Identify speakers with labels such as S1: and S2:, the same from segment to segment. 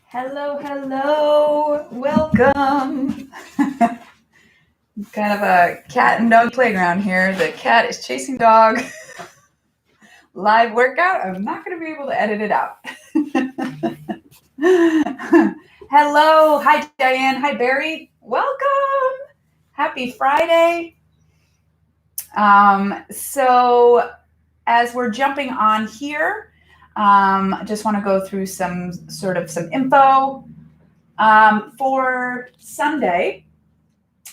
S1: Hello, hello, welcome. Kind of a cat and dog playground here. The cat is chasing dog. Live workout. I'm not going to be able to edit it out. Hello. Hi, Diane. Hi, Barry. Welcome. Happy Friday. So as we're jumping on here, I just want to go through some info for Sunday.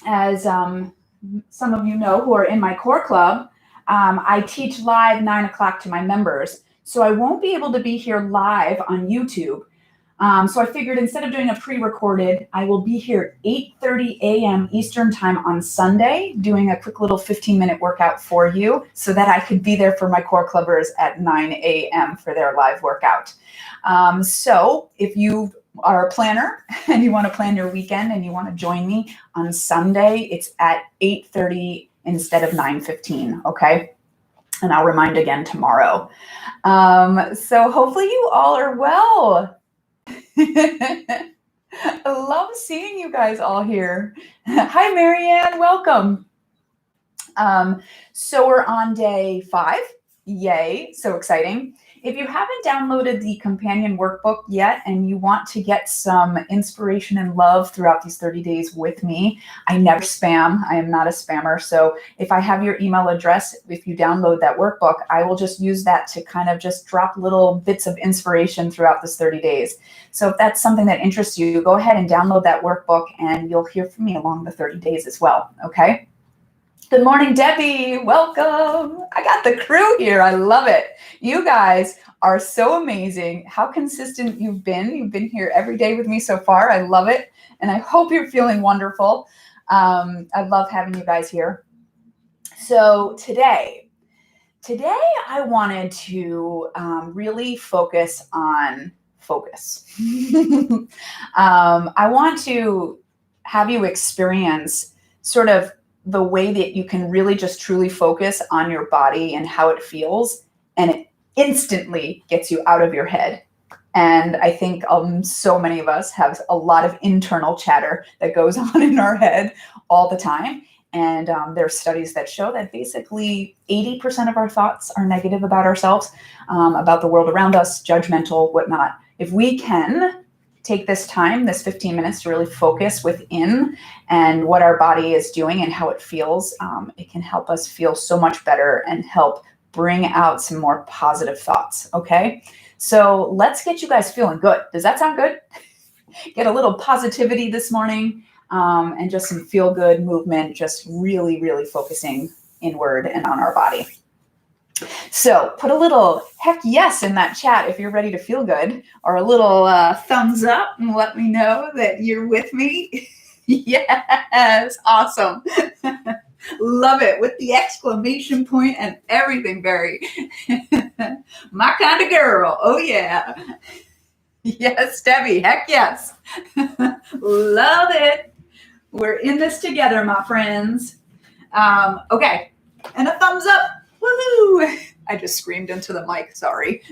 S1: As some of you know who are in my core club, I teach live 9 o'clock to my members. So I won't be able to be here live on YouTube. So I figured instead of doing a pre-recorded, I will be here 8:30 a.m. Eastern time on Sunday, doing a quick little 15-minute workout for you so that I could be there for my core clubbers at 9 a.m. for their live workout. So if you are a planner and you want to plan your weekend and you want to join me on Sunday, it's at 8:30 instead of 9:15, okay? And I'll remind again tomorrow. So hopefully you all are well. I love seeing you guys all here. Hi, Marianne, welcome. So we're on day 5. Yay, so exciting. If you haven't downloaded the companion workbook yet and you want to get some inspiration and love throughout these 30 days with me, I never spam. I am not a spammer. So if I have your email address, if you download that workbook, I will just use that to kind of just drop little bits of inspiration throughout this 30 days. So if that's something that interests you, go ahead and download that workbook and you'll hear from me along the 30 days as well, okay? Good morning, Debbie. Welcome. I got the crew here. I love it. You guys are so amazing. How consistent you've been. You've been here every day with me so far. I love it. And I hope you're feeling wonderful. I love having you guys here. So today I wanted to really focus on focus. I want to have you experience sort of the way that you can really just truly focus on your body and how it feels, and it instantly gets you out of your head. And I think so many of us have a lot of internal chatter that goes on in our head all the time. And there are studies that show that basically 80% of our thoughts are negative about ourselves, about the world around us, judgmental, whatnot. If we can take this time, this 15 minutes to really focus within and what our body is doing and how it feels, it can help us feel so much better and help bring out some more positive thoughts, okay? So let's get you guys feeling good. Does that sound good? Get a little positivity this morning and just some feel-good movement, just really, really focusing inward and on our body. So put a little heck yes in that chat if you're ready to feel good, or a little thumbs up and let me know that you're with me. Yes, awesome. Love it, with the exclamation point and everything, Barry. My kind of girl. Oh yeah. Yes, Debbie, heck yes. Love it. We're in this together, my friends. Okay, and a thumbs up. Woohoo! I just screamed into the mic, sorry.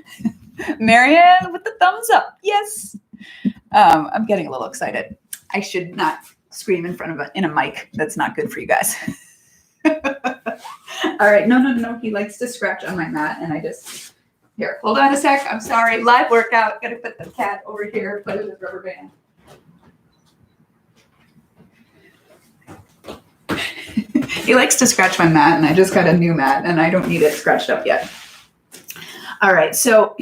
S1: Marianne with the thumbs up, yes. I'm getting a little excited. I should not scream in front of a mic. That's not good for you guys. All right, no, he likes to scratch on my mat and I just, here, hold on a sec. I'm sorry, live workout. Gotta put the cat over here, put it in a rubber band. He likes to scratch my mat, and I just got a new mat, and I don't need it scratched up yet. All right, so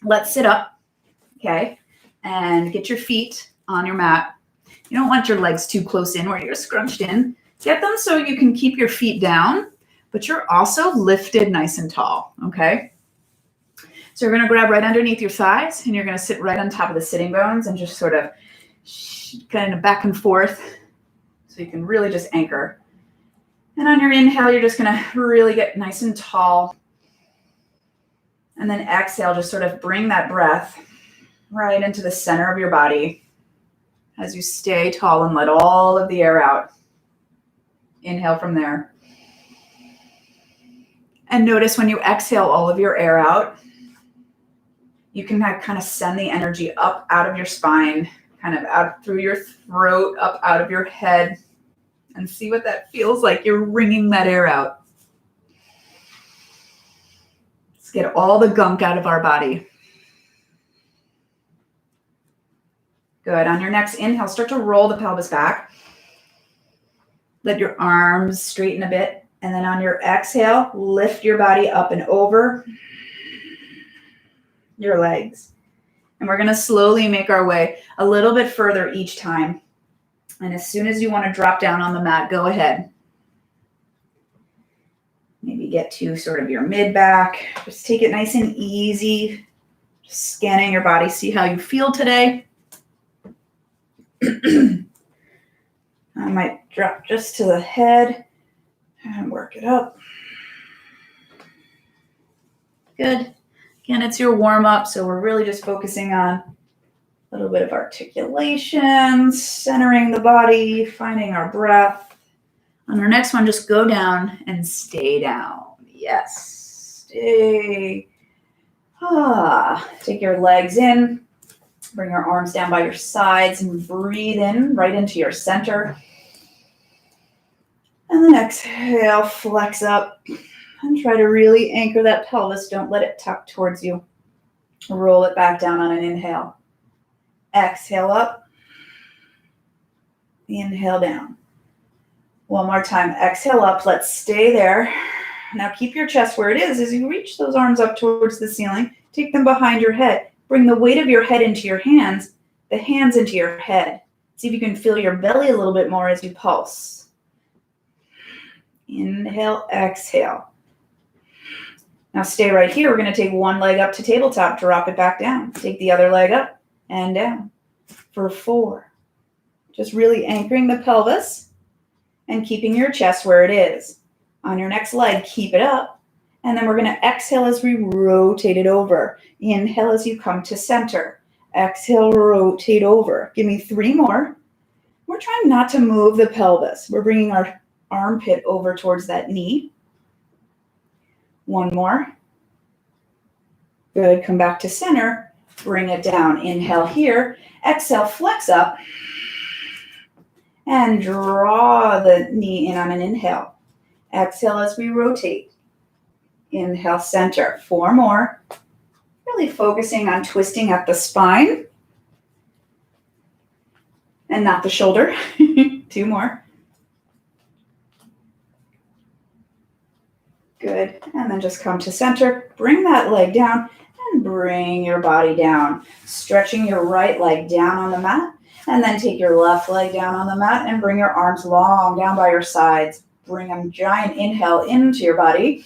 S1: let's sit up, okay, and get your feet on your mat. You don't want your legs too close in where you're scrunched in. Get them so you can keep your feet down, but you're also lifted nice and tall, okay? So you're going to grab right underneath your thighs, and you're going to sit right on top of the sitting bones and just sort of kind of back and forth so you can really just anchor. And on your inhale, you're just going to really get nice and tall. And then exhale, just sort of bring that breath right into the center of your body as you stay tall and let all of the air out. Inhale from there. And notice when you exhale all of your air out, You can kind of send the energy up out of your spine, kind of out through your throat, up out of your head, and see what that feels like. You're wringing that air out. Let's get all the gunk out of our body. Good. On your next inhale, start to roll the pelvis back. Let your arms straighten a bit. And then on your exhale, lift your body up and over your legs. And we're going to slowly make our way a little bit further each time. And as soon as you want to drop down on the mat, go ahead. Maybe get to sort of your mid back. Just take it nice and easy. Just scanning your body, see how you feel today. I might drop just to the head and work it up. Good. Again, it's your warm up, so we're really just focusing on a little bit of articulation, centering the body, finding our breath. On our next one, just go down and stay down. Yes, stay. Take your legs in, bring your arms down by your sides and breathe in right into your center. And then exhale, flex up and try to really anchor that pelvis. Don't let it tuck towards you. Roll it back down on an inhale. Exhale up. Inhale down. One more time. Exhale up. Let's stay there. Now keep your chest where it is as you reach those arms up towards the ceiling. Take them behind your head. Bring the weight of your head into your hands, the hands into your head. See if you can feel your belly a little bit more as you pulse. Inhale, exhale. Now stay right here. We're going to take one leg up to tabletop, drop it back down. Take the other leg up and down for 4. Just really anchoring the pelvis and keeping your chest where it is. On your next leg, keep it up. And then we're going to exhale as we rotate it over. Inhale as you come to center. Exhale, rotate over. Give me 3 more. We're trying not to move the pelvis. We're bringing our armpit over towards that knee. 1 more. Good. Come back to center. Bring it down. Inhale here. Exhale, flex up. And draw the knee in on an inhale. Exhale as we rotate. Inhale, center. 4 more. Really focusing on twisting at the spine and not the shoulder. 2 more. Good. And then just come to center. Bring that leg down and bring your body down. Stretching your right leg down on the mat. And then take your left leg down on the mat and bring your arms long down by your sides. Bring a giant inhale into your body.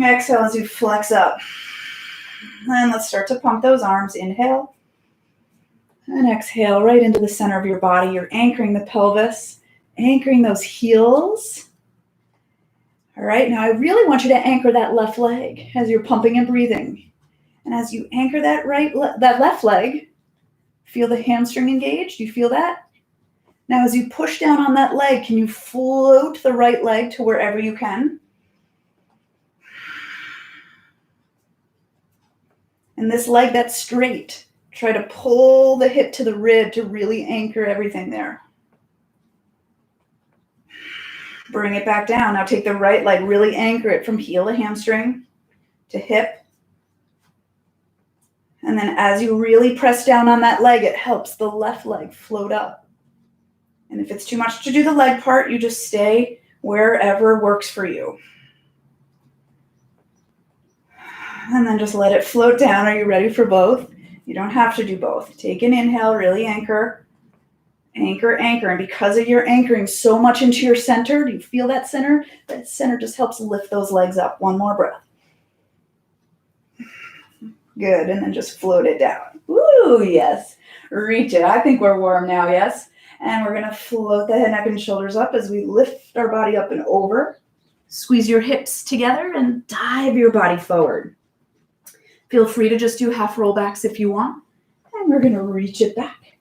S1: Exhale as you flex up. And let's start to pump those arms. Inhale. And exhale right into the center of your body. You're anchoring the pelvis, anchoring those heels. All right, now I really want you to anchor that left leg as you're pumping and breathing. And as you anchor that left leg, feel the hamstring engaged? Do you feel that? Now as you push down on that leg, can you float the right leg to wherever you can? And this leg that's straight, try to pull the hip to the rib to really anchor everything there. Bring it back down. Now take the right leg, really anchor it from heel to hamstring to hip. And then as you really press down on that leg, it helps the left leg float up. And if it's too much to do the leg part, you just stay wherever works for you. And then just let it float down. Are you ready for both? You don't have to do both. Take an inhale, really anchor. Anchor, anchor. And because of your anchoring so much into your center, do you feel that center? That center just helps lift those legs up. 1 more breath. Good. And then just float it down. Woo, yes. Reach it. I think we're warm now, yes. And we're going to float the head, neck, and shoulders up as we lift our body up and over. Squeeze your hips together and dive your body forward. Feel free to just do half rollbacks if you want. And we're going to reach it back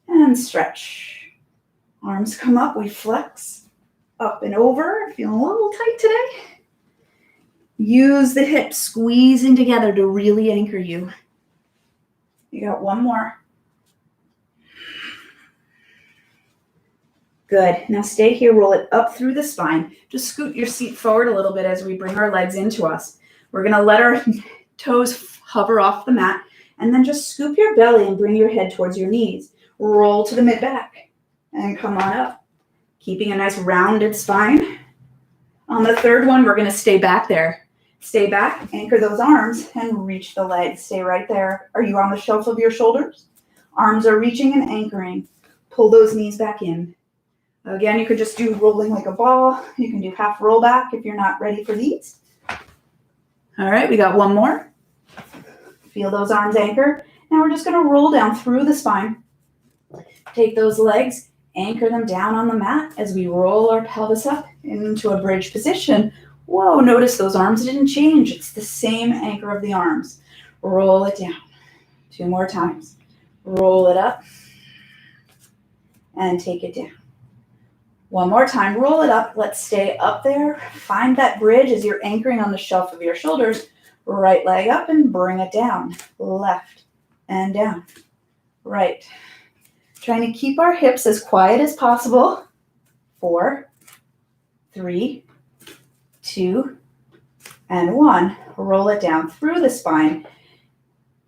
S1: and stretch. Arms come up, we flex up and over. Feeling a little tight today. Use the hips squeezing together to really anchor you. You got one more. Good. Now stay here. Roll it up through the spine. Just scoot your seat forward a little bit as we bring our legs into us. We're going to let our toes hover off the mat, and then just scoop your belly and bring your head towards your knees. Roll to the mid-back and come on up, keeping a nice rounded spine. On the third one, we're going to stay back there. Stay back, anchor those arms, and reach the legs. Stay right there. Are you on the shelf of your shoulders? Arms are reaching and anchoring. Pull those knees back in. Again, you could just do rolling like a ball. You can do half roll back if you're not ready for these. All right, we got one more. Feel those arms anchor. Now we're just going to roll down through the spine. Take those legs, anchor them down on the mat as we roll our pelvis up into a bridge position. Whoa, notice those arms didn't change. It's the same anchor of the arms. Roll it down. 2 more times. Roll it up and take it down. 1 more time, roll it up. Let's stay up there. Find that bridge as you're anchoring on the shelf of your shoulders. Right leg up and bring it down. Left and down. Right. Trying to keep our hips as quiet as possible. 4, 3, 2, and 1. Roll it down through the spine.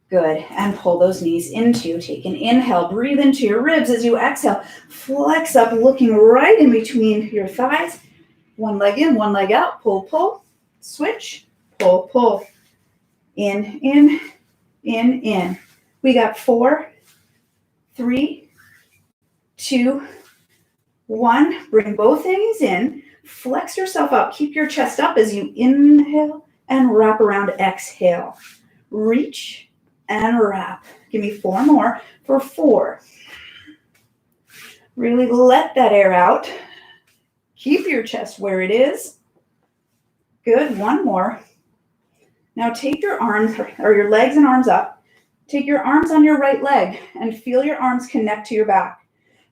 S1: Good. And pull those knees into. Take an inhale. Breathe into your ribs as you exhale. Flex up, looking right in between your thighs. 1 leg in, 1 leg out. Pull, pull. Switch. Pull, pull. In, in, in, in. We got 4, 3, 2, 1. Bring both knees in. Flex yourself up. Keep your chest up as you inhale and wrap around. Exhale. Reach and wrap. Give me 4 more for 4. Really let that air out. Keep your chest where it is. Good. 1 more. Now take your arms or your legs and arms up. Take your arms on your right leg and feel your arms connect to your back.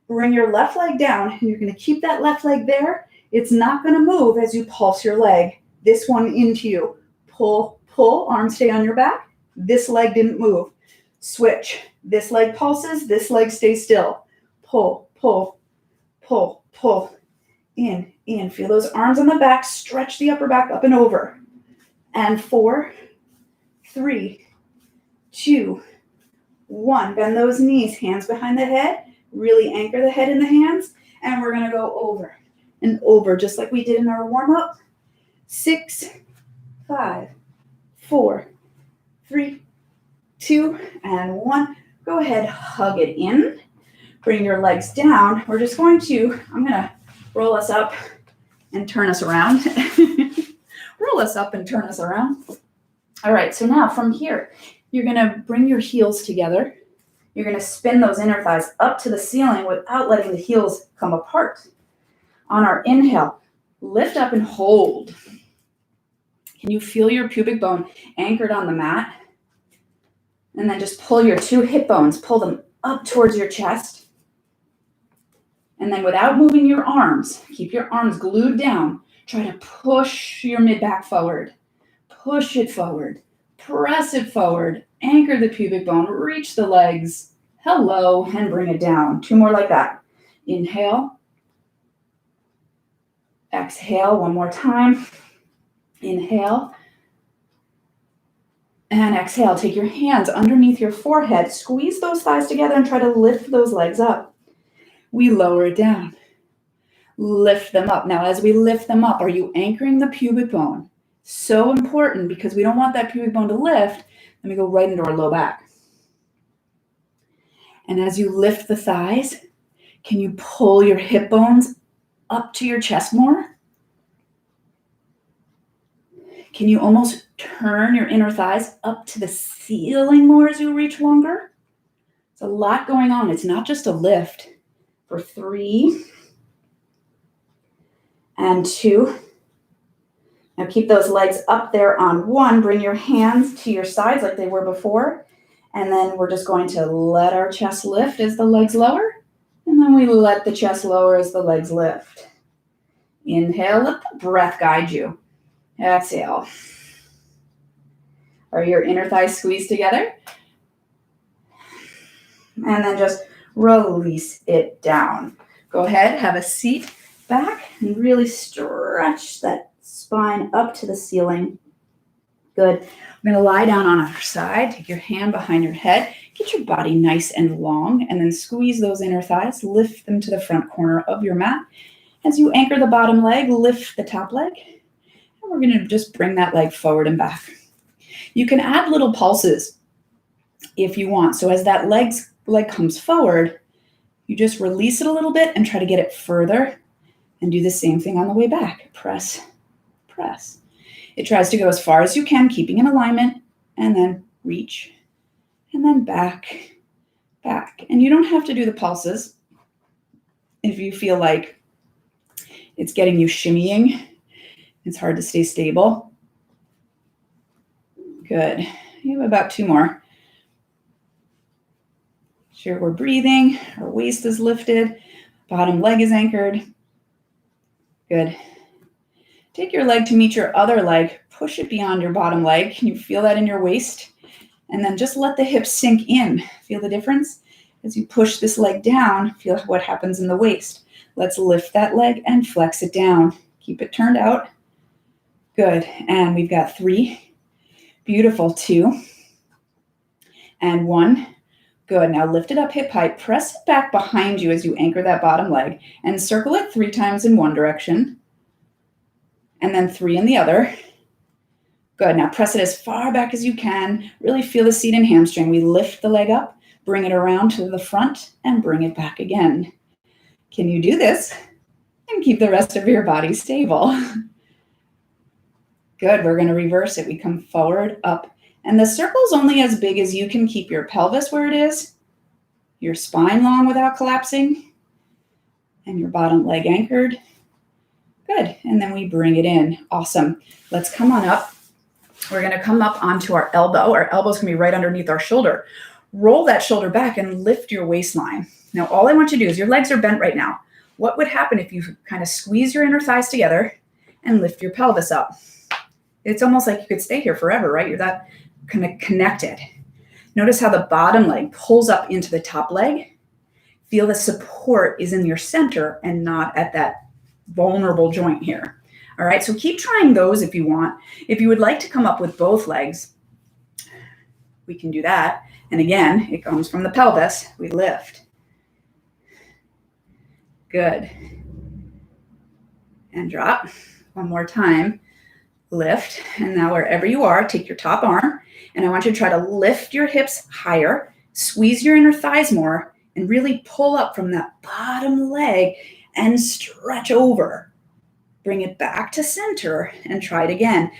S1: Bring your left leg down, and you're going to keep that left leg there. It's not going to move as you pulse your leg. This one into you. Pull, pull. Arms stay on your back. This leg didn't move. Switch. This leg pulses. This leg stays still. Pull, pull, pull, pull. In, in. Feel those arms on the back. Stretch the upper back up and over. And 4, 3, 2, 1. Bend those knees. Hands behind the head. Really anchor the head in the hands. And we're going to go over and over just like we did in our warm-up. 6, 5, 4, 3, 2, and 1. Go ahead, hug it in. Bring your legs down. I'm going to roll us up and turn us around. Roll us up and turn us around. All right, so now from here, you're going to bring your heels together. You're going to spin those inner thighs up to the ceiling without letting the heels come apart. On our inhale, lift up and hold. Can you feel your pubic bone anchored on the mat? And then just pull your 2 hip bones, pull them up towards your chest. And then without moving your arms, keep your arms glued down. Try to push your mid-back forward. Push it forward. Press it forward. Anchor the pubic bone. Reach the legs. Hello, and bring it down. 2 more like that. Inhale. Exhale 1 more time. Inhale. And exhale. Take your hands underneath your forehead. Squeeze those thighs together and try to lift those legs up. We lower it down. Lift them up. Now, as we lift them up, are you anchoring the pubic bone? So important because we don't want that pubic bone to lift. Let me go right into our low back. And as you lift the thighs, can you pull your hip bones up to your chest more? Can you almost turn your inner thighs up to the ceiling more as you reach longer? There's a lot going on. It's not just a lift. For 3 and 2. Now keep those legs up there on 1. Bring your hands to your sides like they were before. And then we're just going to let our chest lift as the legs lower. And then we let the chest lower as the legs lift. Inhale, let the breath guide you. Exhale. Are your inner thighs squeezed together? and then just release it down. Go ahead, have a seat back, and really stretch that spine up to the ceiling. Good. We're going to lie down on our side. Take your hand behind your head. Get your body nice and long, and then squeeze those inner thighs. Lift them to the front corner of your mat. As you anchor the bottom leg, lift the top leg. And we're going to just bring that leg forward and back. You can add little pulses if you want. So as that leg comes forward, you just release it a little bit and try to get it further, and do the same thing on the way back. Press, press. It tries to go as far as you can, keeping in alignment, and then reach, and then back, back. And you don't have to do the pulses if you feel like it's getting you shimmying. It's hard to stay stable. Good. You have about 2 more. Sure, we're breathing. Our waist is lifted. Bottom leg is anchored. Good. Take your leg to meet your other leg. Push it beyond your bottom leg. Can you feel that in your waist? And then just let the hips sink in. Feel the difference? As you push this leg down, feel what happens in the waist. Let's lift that leg and flex it down. Keep it turned out. Good. And we've got 3. Beautiful. 2. And 1. Good. Now lift it up hip height. Press it back behind you as you anchor that bottom leg, and circle it 3 times in one direction, and then 3 in the other. Good. Now press it as far back as you can. Really feel the seat and hamstring. We lift the leg up, bring it around to the front, and bring it back again. Can you do this and keep the rest of your body stable? Good. We're going to reverse it. We come forward, up, and the circle's only as big as you can keep your pelvis where it is, your spine long without collapsing, and your bottom leg anchored. Good. And then we bring it in. Awesome. Let's come on up. We're going to come up onto our elbow. Our elbow's going to be right underneath our shoulder. Roll that shoulder back and lift your waistline. Now, all I want you to do is, your legs are bent right now. What would happen if you kind of squeeze your inner thighs together and lift your pelvis up? It's almost like you could stay here forever, right? You're that kind of connected. Notice how the bottom leg pulls up into the top leg. Feel the support is in your center and not at that vulnerable joint here. All right, so keep trying those if you want. If you would like to come up with both legs, we can do that. And again, it comes from the pelvis. We lift. Good. And drop. One more time. Lift. And now wherever you are, take your top arm, and I want you to try to lift your hips higher, squeeze your inner thighs more, and really pull up from that bottom leg and stretch over. Bring it back to center and try it again.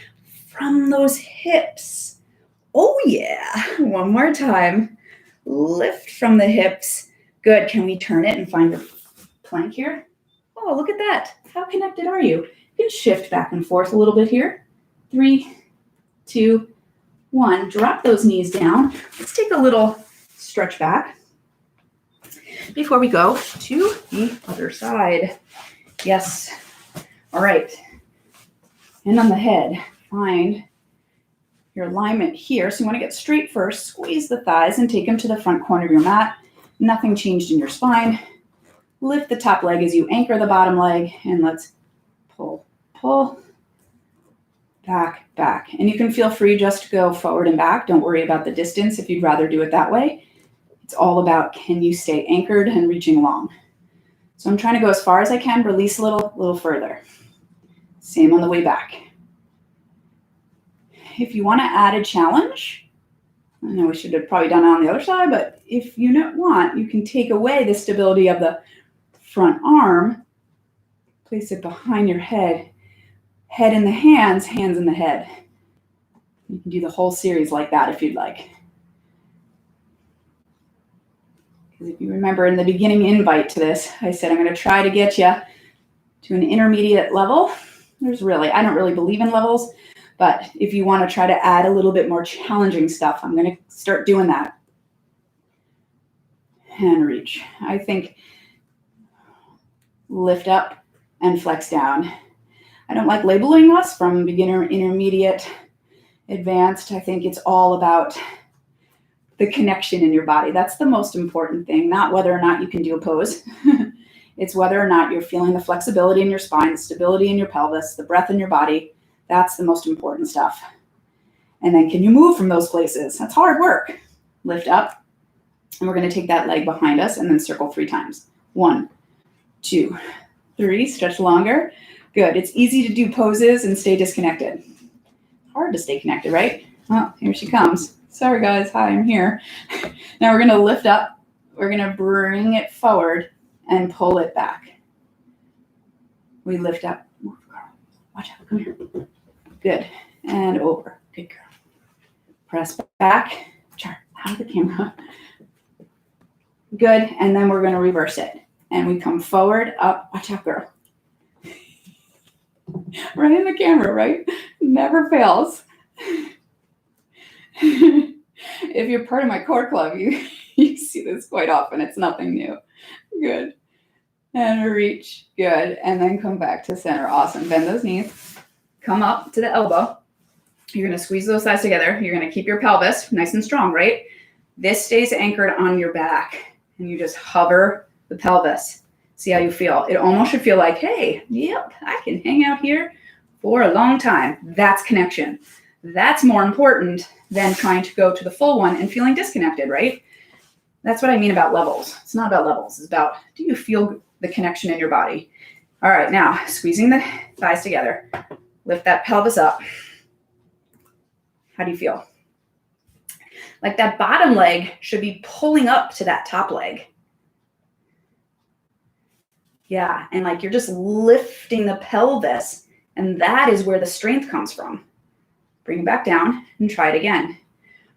S1: From those hips. Oh yeah. One more time. Lift from the hips. Good. Can we turn it and find a plank here? Oh, look at that. How connected are you? You can shift back and forth a little bit here. 3, 2, 1. Drop those knees down. Let's take a little stretch back before we go to the other side. Yes. All right. And on the head, find your alignment here. So you want to get straight first. Squeeze the thighs and take them to the front corner of your mat. Nothing changed in your spine. Lift the top leg as you anchor the bottom leg, and let's pull, pull, back, back. And you can feel free just to go forward and back. Don't worry about the distance if you'd rather do it that way. It's all about, can you stay anchored and reaching long? So I'm trying to go as far as I can, release a little further. Same on the way back. If you want to add a challenge, I know we should have probably done it on the other side, but if you want, you can take away the stability of the front arm, place it behind your head, head in the hands in the head. You can do the whole series like that if you'd like. Because if you remember in the beginning invite to this, I said I'm going to try to get you to an intermediate level. I don't really believe in levels, but if you want to try to add a little bit more challenging stuff, I'm going to start doing that. And reach. I think lift up and flex down. I don't like labeling us from beginner, intermediate, advanced. I think it's all about the connection in your body. That's the most important thing, not whether or not you can do a pose. It's whether or not you're feeling the flexibility in your spine, the stability in your pelvis, the breath in your body. That's the most important stuff. And then can you move from those places? That's hard work. Lift up. And we're going to take that leg behind us and then circle 3 times. 1, 2, 3. Stretch longer. Good. It's easy to do poses and stay disconnected. Hard to stay connected, right? Oh, here she comes. Sorry, guys. Hi, I'm here. Now we're going to lift up. We're going to bring it forward and pull it back. We lift up. Watch out. Come here. Good. And over. Good girl. Press back. Out of the camera. Good. And then we're going to reverse it. And we come forward, up. Watch out, girl. Right in the camera, right? Never fails. If you're part of my core club, you see this quite often. It's nothing new. Good. And reach. Good. And then come back to center. Awesome. Bend those knees. Come up to the elbow. You're going to squeeze those thighs together. You're going to keep your pelvis nice and strong, right? This stays anchored on your back. And you just hover the pelvis. See how you feel. It almost should feel like, hey, yep, I can hang out here for a long time. That's connection. That's more important than trying to go to the full one and feeling disconnected, right? That's what I mean about levels. It's not about levels. It's about, do you feel the connection in your body? All right, now squeezing the thighs together. Lift that pelvis up. How do you feel? Like that bottom leg should be pulling up to that top leg. Yeah, and like you're just lifting the pelvis, and that is where the strength comes from. Bring it back down and try it again.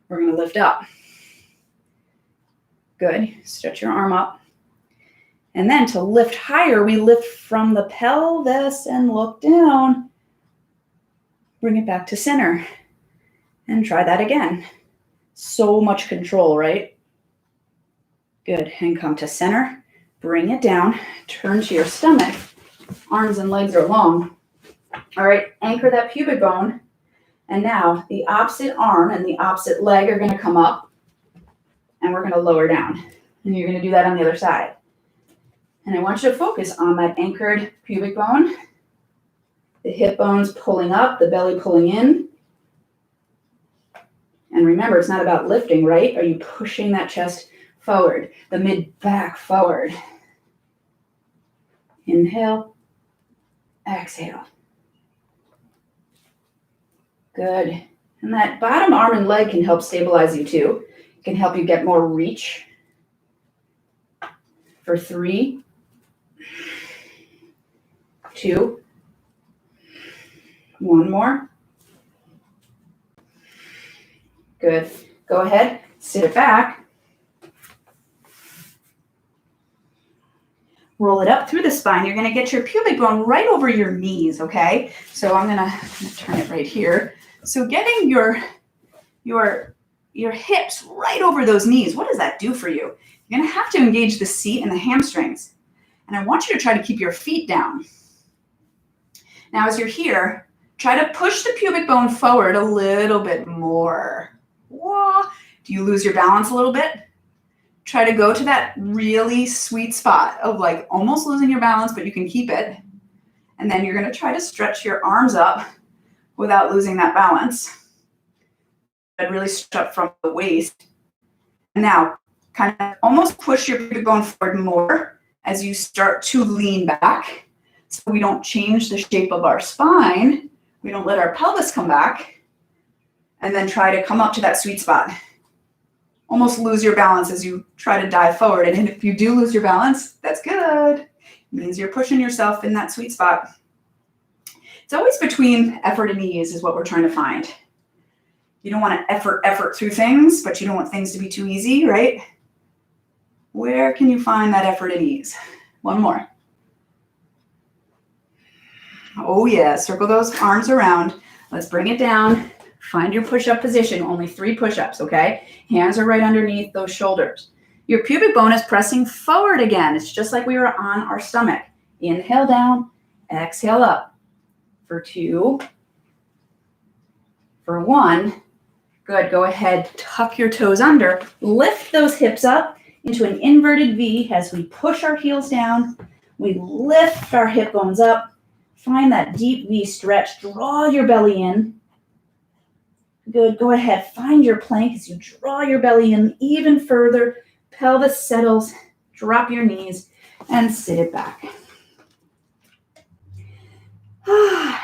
S1: We're going to lift up. Good. Stretch your arm up. And then to lift higher, we lift from the pelvis and look down. Bring it back to center. And try that again. So much control, right? Good. And come to center. Bring it down. Turn to your stomach. Arms and legs are long. All right. Anchor that pubic bone. And now the opposite arm and the opposite leg are going to come up. And we're going to lower down. And you're going to do that on the other side. And I want you to focus on that anchored pubic bone. The hip bones pulling up, the belly pulling in. And remember, it's not about lifting, right? Are you pushing that chest forward? The mid-back forward. Inhale. Exhale. Good. And that bottom arm and leg can help stabilize you too. It can help you get more reach. For 3, 2, 1 more. Good. Go ahead, sit it back. Roll it up through the spine. You're going to get your pubic bone right over your knees, okay? So I'm going to turn it right here. So getting your hips right over those knees, what does that do for you? You're going to have to engage the seat and the hamstrings. And I want you to try to keep your feet down. Now, as you're here, try to push the pubic bone forward a little bit more. Whoa. Do you lose your balance a little bit? Try to go to that really sweet spot of like almost losing your balance, but you can keep it. And then you're going to try to stretch your arms up without losing that balance. But really stretch up from the waist. And now, kind of almost push your pubic bone forward more as you start to lean back. So we don't change the shape of our spine. We don't let our pelvis come back. And then try to come up to that sweet spot. Almost lose your balance as you try to dive forward. And if you do lose your balance, that's good. It means you're pushing yourself in that sweet spot. It's always between effort and ease is what we're trying to find. You don't want to effort through things, but you don't want things to be too easy, right? Where can you find that effort and ease? One more. Oh yeah, circle those arms around. Let's bring it down. Find your push-up position. Only 3 push-ups, okay? Hands are right underneath those shoulders. Your pubic bone is pressing forward again. It's just like we were on our stomach. Inhale down, exhale up. For 2, for 1, Good. Go ahead, tuck your toes under, lift those hips up into an inverted V as we push our heels down. We lift our hip bones up. Find that deep V stretch. Draw your belly in. Good. Go ahead. Find your plank as you draw your belly in even further. Pelvis settles. Drop your knees and sit it back.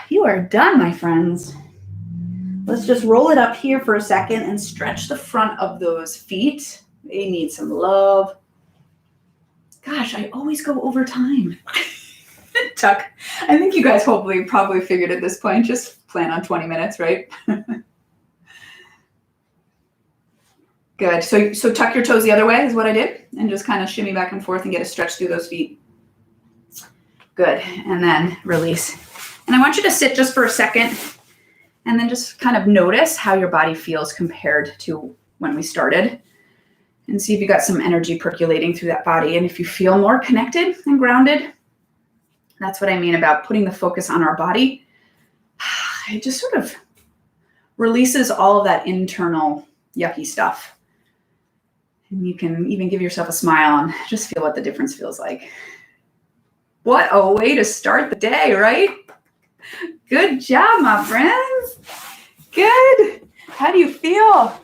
S1: You are done, my friends. Let's just roll it up here for a second and stretch the front of those feet. They need some love. Gosh, I always go over time. Tuck. I think you guys probably figured at this point, just plan on 20 minutes, right? Good. So tuck your toes the other way is what I did, and just kind of shimmy back and forth and get a stretch through those feet. Good. And then release. And I want you to sit just for a second and then just kind of notice how your body feels compared to when we started, and see if you got some energy percolating through that body. And if you feel more connected and grounded, that's what I mean about putting the focus on our body. It just sort of releases all of that internal yucky stuff. And you can even give yourself a smile and just feel what the difference feels like. What a way to start the day, right? Good job, my friends. Good. How do you feel?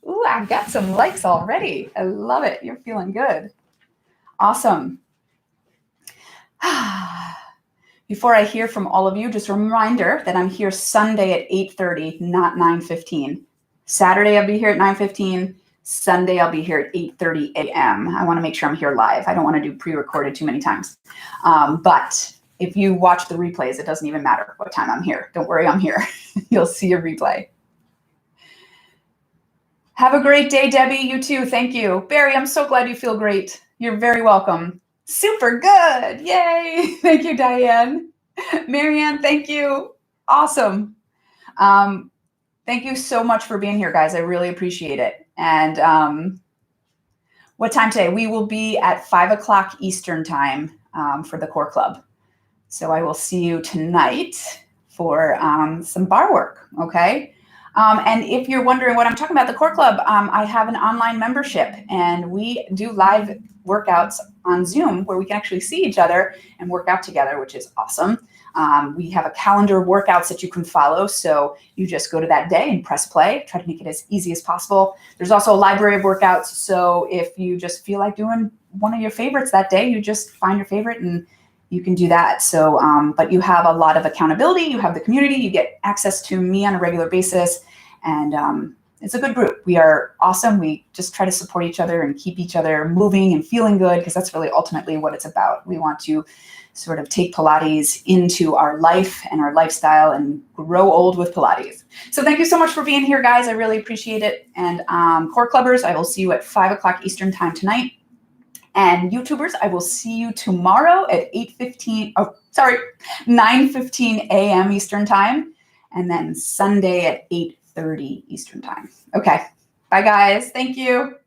S1: Ooh, I got some likes already. I love it. You're feeling good. Awesome. Before I hear from all of you, just a reminder that I'm here Sunday at 8:30, not 9:15. Saturday, I'll be here at 9:15. Sunday, I'll be here at 8:30 a.m. I want to make sure I'm here live. I don't want to do pre-recorded too many times. But if you watch the replays, it doesn't even matter what time I'm here. Don't worry, I'm here. You'll see a replay. Have a great day, Debbie. You too. Thank you. Barry, I'm so glad you feel great. You're very welcome. Super good. Yay. Thank you, Diane. Marianne, thank you. Awesome. Thank you so much for being here, guys. I really appreciate it. And what time today? We will be at 5 o'clock Eastern time for the Core Club. So I will see you tonight for some bar work, okay? And if you're wondering what I'm talking about, the Core Club, I have an online membership, and we do live workouts on Zoom where we can actually see each other and work out together, which is awesome. We have a calendar of workouts that you can follow. So you just go to that day and press play, try to make it as easy as possible. There's also a library of workouts. So if you just feel like doing one of your favorites that day, you just find your favorite and you can do that. So, but you have a lot of accountability. You have the community. You get access to me on a regular basis. And it's a good group. We are awesome. We just try to support each other and keep each other moving and feeling good, because that's really ultimately what it's about. We want to sort of take Pilates into our life and our lifestyle and grow old with Pilates. So thank you so much for being here, guys. I really appreciate it. And Core Clubbers, I will see you at 5 o'clock Eastern time tonight. And YouTubers, I will see you tomorrow at 9:15 a.m. Eastern time. And then Sunday at 8:30 Eastern time. Okay. Bye, guys. Thank you.